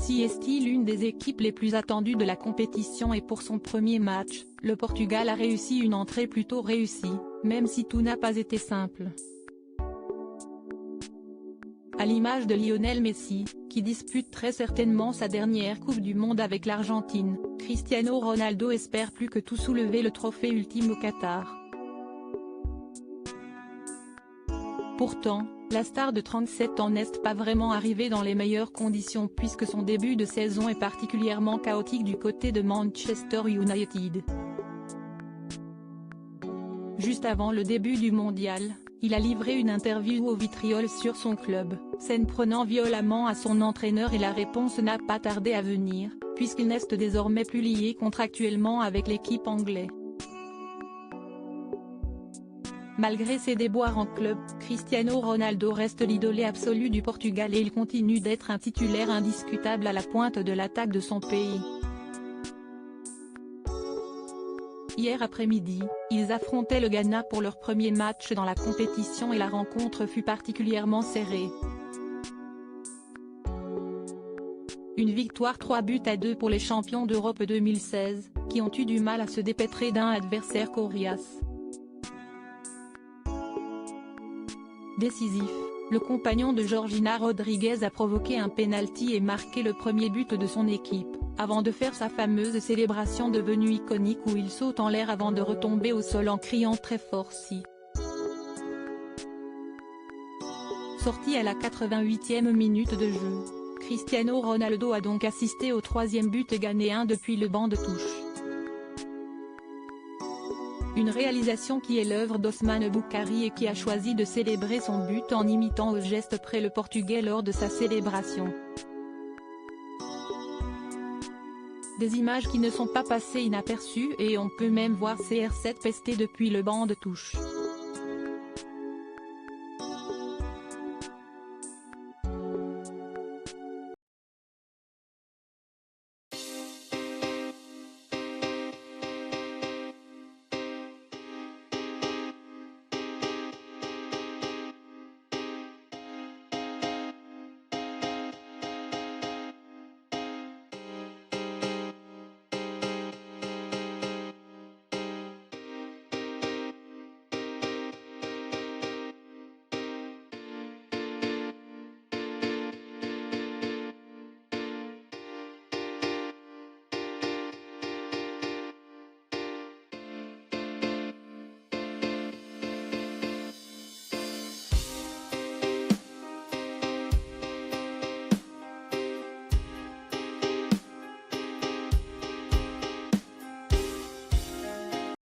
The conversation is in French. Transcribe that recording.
Chelsea est-il l'une des équipes les plus attendues de la compétition et pour son premier match, le Portugal a réussi une entrée plutôt réussie, même si tout n'a pas été simple. À l'image de Lionel Messi, qui dispute très certainement sa dernière Coupe du Monde avec l'Argentine, Cristiano Ronaldo espère plus que tout soulever le trophée ultime au Qatar. Pourtant, la star de 37 ans n'est pas vraiment arrivée dans les meilleures conditions puisque son début de saison est particulièrement chaotique du côté de Manchester United. Juste avant le début du mondial, il a livré une interview au vitriol sur son club, s'en prenant violemment à son entraîneur et la réponse n'a pas tardé à venir, puisqu'il n'est désormais plus lié contractuellement avec l'équipe anglaise. Malgré ses déboires en club, Cristiano Ronaldo reste l'idole absolu du Portugal et il continue d'être un titulaire indiscutable à la pointe de l'attaque de son pays. Hier après-midi, ils affrontaient le Ghana pour leur premier match dans la compétition et la rencontre fut particulièrement serrée. Une victoire 3-2 pour les champions d'Europe 2016, qui ont eu du mal à se dépêtrer d'un adversaire coriace. Décisif, le compagnon de Georgina Rodriguez a provoqué un penalty et marqué le premier but de son équipe, avant de faire sa fameuse célébration devenue iconique où il saute en l'air avant de retomber au sol en criant très fort si. Sorti à la 88e minute de jeu, Cristiano Ronaldo a donc assisté au troisième but ghanéen depuis le banc de touche. Une réalisation qui est l'œuvre d'Ousmane Boukari et qui a choisi de célébrer son but en imitant au geste près le Portugais lors de sa célébration. Des images qui ne sont pas passées inaperçues et on peut même voir CR7 pester depuis le banc de touche.